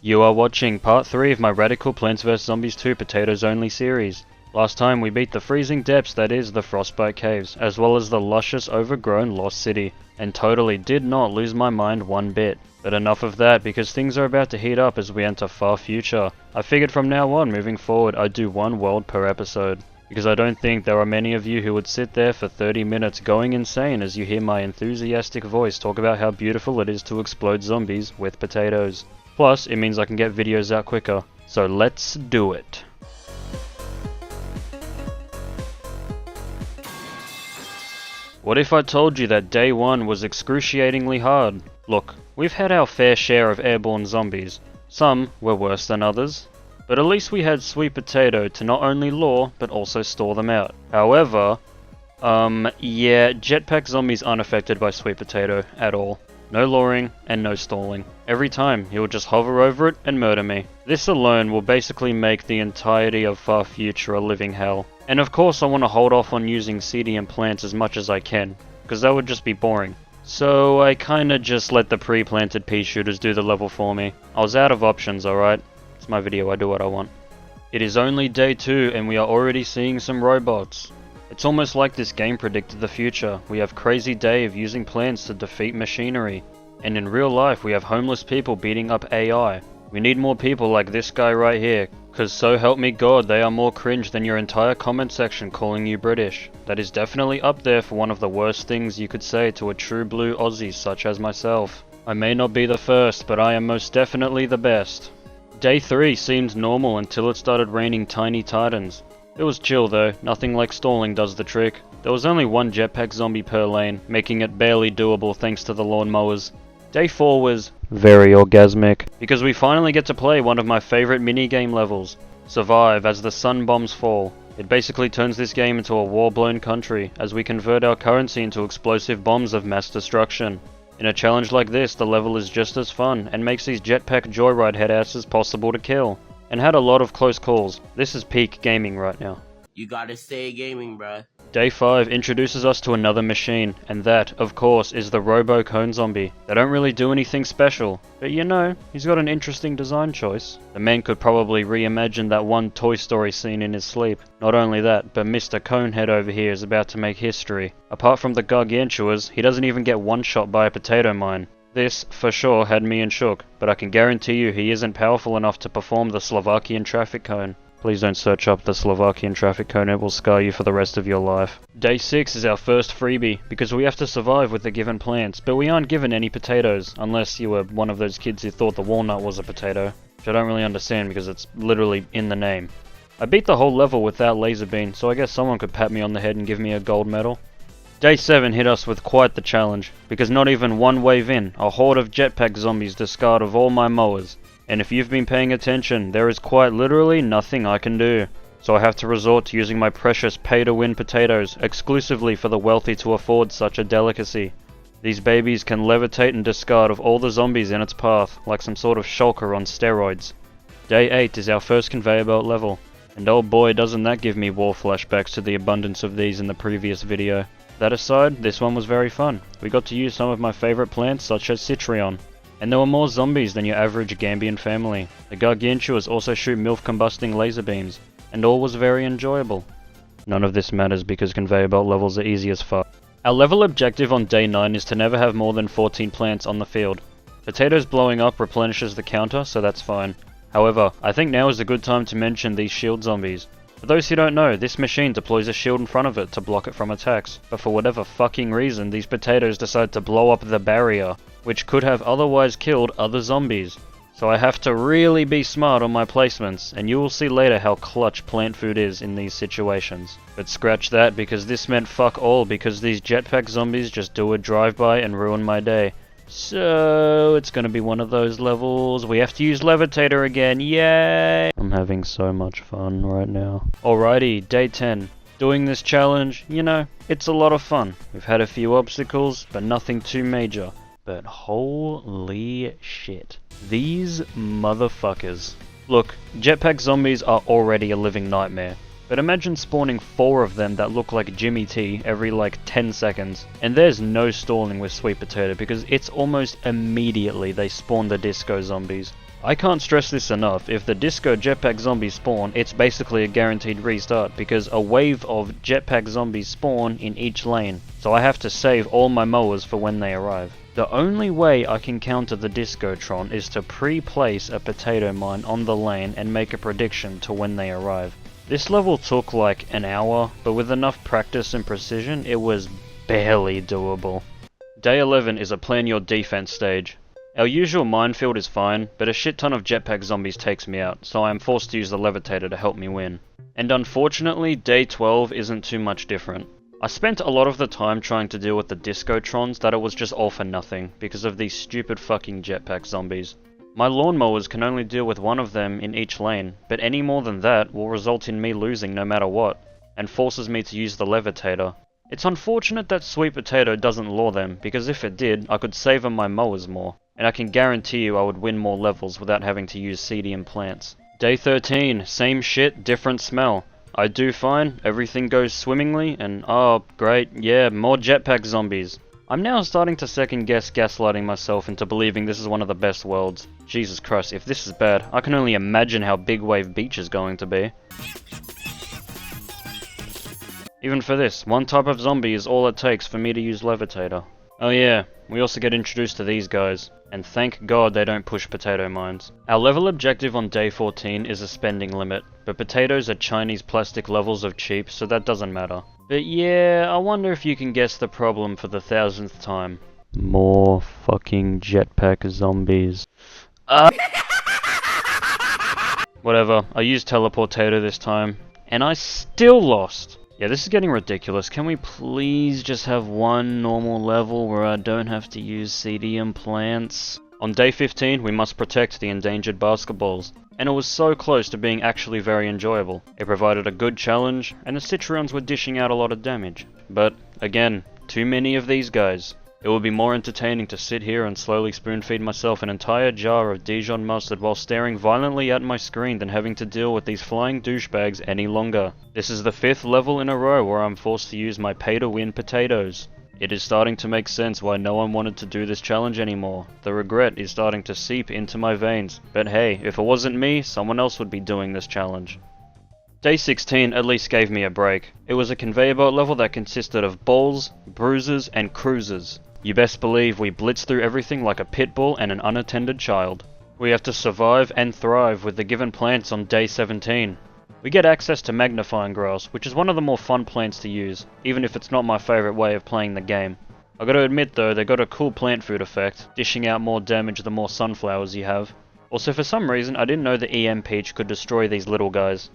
You are watching part 3 of my Radical Plants vs Zombies 2 Potatoes Only series. Last time we beat the freezing depths that is the Frostbite Caves, as well as the luscious overgrown Lost City, and totally did not lose my mind one bit. But enough of that, because things are about to heat up as we enter far future. I figured from now on, moving forward, I'd do one world per episode. Because I don't think there are many of you who would sit there for 30 minutes going insane as you hear my enthusiastic voice talk about how beautiful it is to explode zombies with potatoes. Plus, it means I can get videos out quicker. So let's do it. What if I told you that day 1 was excruciatingly hard? Look, we've had our fair share of airborne zombies. Some were worse than others. But at least we had Sweet Potato to not only lure, but also store them out. However, jetpack zombies aren't affected by Sweet Potato at all. No luring, and no stalling. Every time, he will just hover over it and murder me. This alone will basically make the entirety of Far Future a living hell. And of course I want to hold off on using CDM plants as much as I can, because that would just be boring. So I kinda just let the pre-planted pea shooters do the level for me. I was out of options, alright? It's my video, I do what I want. It is only day 2 and we are already seeing some robots. It's almost like this game predicted the future. We have Crazy Dave using plants to defeat machinery. And in real life we have homeless people beating up AI. We need more people like this guy right here, cause so help me God they are more cringe than your entire comment section calling you British. That is definitely up there for one of the worst things you could say to a true blue Aussie such as myself. I may not be the first, but I am most definitely the best. Day 3 seemed normal until it started raining tiny titans. It was chill though, nothing like stalling does the trick. There was only one jetpack zombie per lane, making it barely doable thanks to the lawnmowers. Day 4 was very orgasmic, because we finally get to play one of my favourite minigame levels, Survive as the sun bombs fall. It basically turns this game into a war-blown country, as we convert our currency into explosive bombs of mass destruction. In a challenge like this, the level is just as fun, and makes these jetpack joyride headasses possible to kill. And had a lot of close calls. This is peak gaming right now. You gotta stay gaming, bruh. Day 5 introduces us to another machine, and that, of course, is the Robo Cone Zombie. They don't really do anything special, but you know, he's got an interesting design choice. The man could probably reimagine that one Toy Story scene in his sleep. Not only that, but Mr. Conehead over here is about to make history. Apart from the gargantuas, he doesn't even get one-shot by a potato mine. This, for sure, had me in shook, but I can guarantee you he isn't powerful enough to perform the Slovakian traffic cone. Please don't search up the Slovakian traffic cone, it will scar you for the rest of your life. Day 6 is our first freebie, because we have to survive with the given plants, but we aren't given any potatoes, unless you were one of those kids who thought the walnut was a potato, which I don't really understand because it's literally in the name. I beat the whole level without laser beam, so I guess someone could pat me on the head and give me a gold medal. Day 7 hit us with quite the challenge, because not even one wave in, a horde of jetpack zombies discard of all my mowers. And if you've been paying attention, there is quite literally nothing I can do. So I have to resort to using my precious pay-to-win potatoes, exclusively for the wealthy to afford such a delicacy. These babies can levitate and discard of all the zombies in its path, like some sort of shulker on steroids. Day 8 is our first conveyor belt level, and oh boy doesn't that give me war flashbacks to the abundance of these in the previous video. That aside, this one was very fun. We got to use some of my favourite plants such as Citrion. And there were more zombies than your average Gambian family. The gargantuas also shoot MILF combusting laser beams, and all was very enjoyable. None of this matters because conveyor belt levels are easy as fuck. Our level objective on day 9 is to never have more than 14 plants on the field. Potatoes blowing up replenishes the counter, so that's fine. However, I think now is a good time to mention these shield zombies. For those who don't know, this machine deploys a shield in front of it to block it from attacks, but for whatever fucking reason these potatoes decide to blow up the barrier, which could have otherwise killed other zombies. So I have to really be smart on my placements, and you will see later how clutch plant food is in these situations. But scratch that, because this meant fuck all, because these jetpack zombies just do a drive-by and ruin my day. So it's gonna be one of those levels. We have to use Levitator again, yay! I'm having so much fun right now. Alrighty, day 10. Doing this challenge, you know, it's a lot of fun. We've had a few obstacles, but nothing too major. But holy shit. These motherfuckers. Look, jetpack zombies are already a living nightmare. But imagine spawning 4 of them that look like Jimmy T every like 10 seconds. And there's no stalling with Sweet Potato because it's almost immediately they spawn the disco zombies. I can't stress this enough, if the disco jetpack zombies spawn, it's basically a guaranteed restart, because a wave of jetpack zombies spawn in each lane, so I have to save all my mowers for when they arrive. The only way I can counter the Discotron is to pre-place a potato mine on the lane and make a prediction to when they arrive. This level took like an hour, but with enough practice and precision, it was barely doable. Day 11 is a plan your defense stage. Our usual minefield is fine, but a shit ton of jetpack zombies takes me out, so I am forced to use the levitator to help me win. And unfortunately, day 12 isn't too much different. I spent a lot of the time trying to deal with the Discotrons that it was just all for nothing, because of these stupid fucking jetpack zombies. My lawnmowers can only deal with one of them in each lane, but any more than that will result in me losing no matter what, and forces me to use the levitator. It's unfortunate that Sweet Potato doesn't lure them, because if it did, I could save on my mowers more, and I can guarantee you I would win more levels without having to use CDM plants. Day 13, same shit, different smell. I do fine, everything goes swimmingly, and oh great, yeah, more jetpack zombies. I'm now starting to second guess gaslighting myself into believing this is one of the best worlds. Jesus Christ, if this is bad, I can only imagine how Big Wave Beach is going to be. Even for this, one type of zombie is all it takes for me to use Levitator. Oh yeah, we also get introduced to these guys, and thank God they don't push potato mines. Our level objective on day 14 is a spending limit, but potatoes are Chinese plastic levels of cheap, so that doesn't matter. But yeah, I wonder if you can guess the problem for the 1000th time. More fucking jetpack zombies. Whatever, I used Teleportator this time, and I still lost. Yeah, this is getting ridiculous. Can we please just have one normal level where I don't have to use CDM plants? On day 15, we must protect the endangered basketballs, and it was so close to being actually very enjoyable. It provided a good challenge, and the Citrions were dishing out a lot of damage. But, again, too many of these guys. It would be more entertaining to sit here and slowly spoon-feed myself an entire jar of Dijon mustard while staring violently at my screen than having to deal with these flying douchebags any longer. This is the 5th level in a row where I'm forced to use my pay-to-win potatoes. It is starting to make sense why no one wanted to do this challenge anymore. The regret is starting to seep into my veins. But hey, if it wasn't me, someone else would be doing this challenge. Day 16 at least gave me a break. It was a conveyor belt level that consisted of balls, bruisers, and cruisers. You best believe we blitzed through everything like a pit bull and an unattended child. We have to survive and thrive with the given plants on day 17. We get access to magnifying grass, which is one of the more fun plants to use, even if it's not my favourite way of playing the game. I gotta admit though, they got a cool plant food effect, dishing out more damage the more sunflowers you have. Also for some reason I didn't know the EM Peach could destroy these little guys.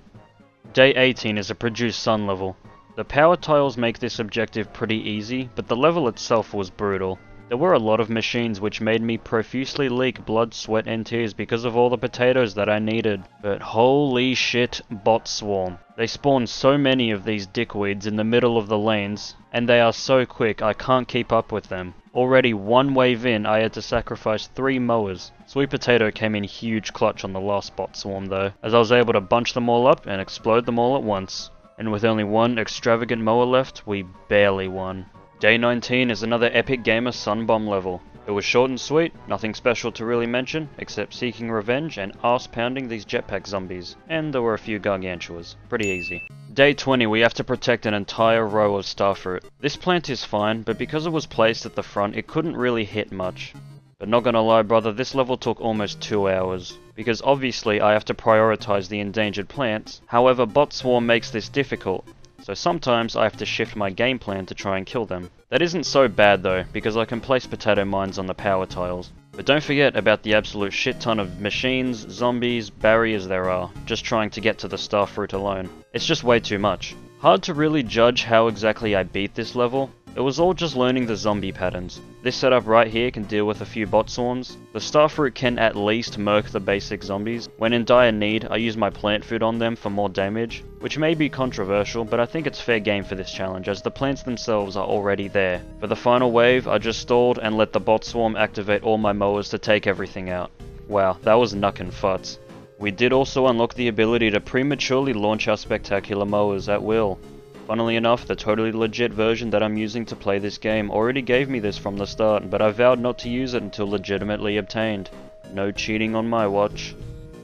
Day 18 is a produce sun level. The power tiles make this objective pretty easy, but the level itself was brutal. There were a lot of machines which made me profusely leak blood, sweat and tears because of all the potatoes that I needed. But holy shit, bot swarm. They spawn so many of these dickweeds in the middle of the lanes, and they are so quick I can't keep up with them. Already one wave in, I had to sacrifice 3 mowers. Sweet Potato came in huge clutch on the last bot swarm though, as I was able to bunch them all up and explode them all at once. And with only one extravagant mower left, we barely won. Day 19 is another Epic Gamer Sun Bomb level. It was short and sweet, nothing special to really mention, except seeking revenge and arse-pounding these jetpack zombies. And there were a few gargantuas. Pretty easy. Day 20 we have to protect an entire row of starfruit. This plant is fine, but because it was placed at the front, it couldn't really hit much. But not gonna lie brother, this level took almost 2 hours. Because obviously I have to prioritize the endangered plants, however Bot Swarm makes this difficult, so sometimes I have to shift my game plan to try and kill them. That isn't so bad though, because I can place potato mines on the power tiles. But don't forget about the absolute shit ton of machines, zombies, barriers there are, just trying to get to the starfruit alone. It's just way too much. Hard to really judge how exactly I beat this level. It was all just learning the zombie patterns. This setup right here can deal with a few bot swarms. The starfruit can at least murk the basic zombies. When in dire need, I use my plant food on them for more damage, which may be controversial, but I think it's fair game for this challenge as the plants themselves are already there. For the final wave, I just stalled and let the bot swarm activate all my mowers to take everything out. Wow, that was knuckin' futz. We did also unlock the ability to prematurely launch our spectacular mowers at will. Funnily enough, the totally legit version that I'm using to play this game already gave me this from the start, but I vowed not to use it until legitimately obtained. No cheating on my watch.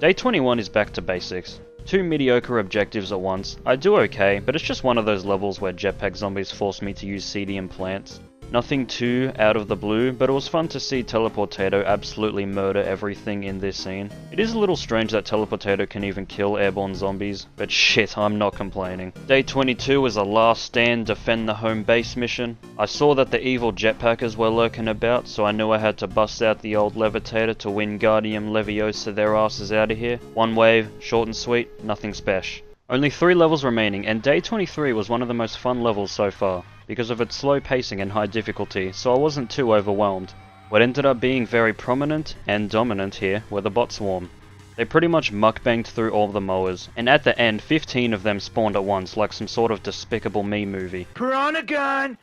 Day 21 is back to basics. 2 mediocre objectives at once. I do okay, but it's just one of those levels where jetpack zombies force me to use CD and plants. Nothing too out of the blue, but it was fun to see Teleportato absolutely murder everything in this scene. It is a little strange that Teleportato can even kill airborne zombies, but shit, I'm not complaining. Day 22 was a last stand defend the home base mission. I saw that the evil jetpackers were lurking about, so I knew I had to bust out the old levitator to Wingardium Leviosa their asses out of here. One wave, short and sweet, nothing special. Only 3 levels remaining, and day 23 was one of the most fun levels so far, because of its slow pacing and high difficulty, so I wasn't too overwhelmed. What ended up being very prominent and dominant here were the bot swarm. They pretty much mukbanged through all the mowers, and at the end 15 of them spawned at once like some sort of Despicable Me movie. Piranha gun!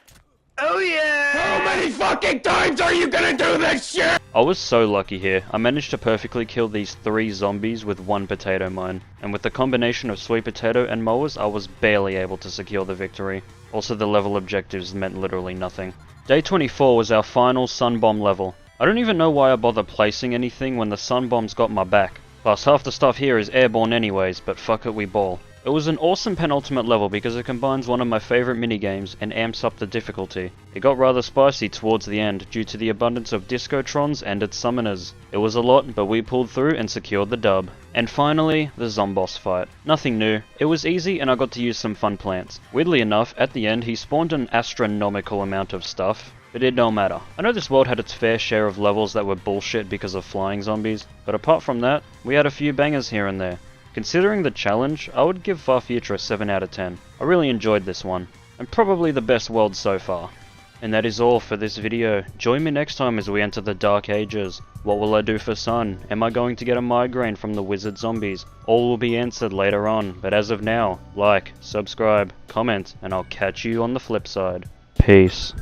Oh yeah! How many fucking times are you gonna do this shit? I was so lucky here. I managed to perfectly kill these 3 zombies with 1 potato mine, and with the combination of sweet potato and mowers, I was barely able to secure the victory. Also, the level objectives meant literally nothing. Day 24 was our final sun bomb level. I don't even know why I bother placing anything when the sun bomb's got my back. Plus, half the stuff here is airborne anyways, but fuck it, we ball. It was an awesome penultimate level because it combines one of my favourite minigames and amps up the difficulty. It got rather spicy towards the end due to the abundance of Discotrons and its summoners. It was a lot, but we pulled through and secured the dub. And finally, the Zomboss fight. Nothing new. It was easy and I got to use some fun plants. Weirdly enough, at the end he spawned an astronomical amount of stuff, but it don't matter. I know this world had its fair share of levels that were bullshit because of flying zombies, but apart from that, we had a few bangers here and there. Considering the challenge, I would give Far Future a 7 out of 10. I really enjoyed this one, and probably the best world so far. And that is all for this video. Join me next time as we enter the Dark Ages. What will I do for Sun? Am I going to get a migraine from the wizard zombies? All will be answered later on, but as of now, like, subscribe, comment, and I'll catch you on the flip side. Peace.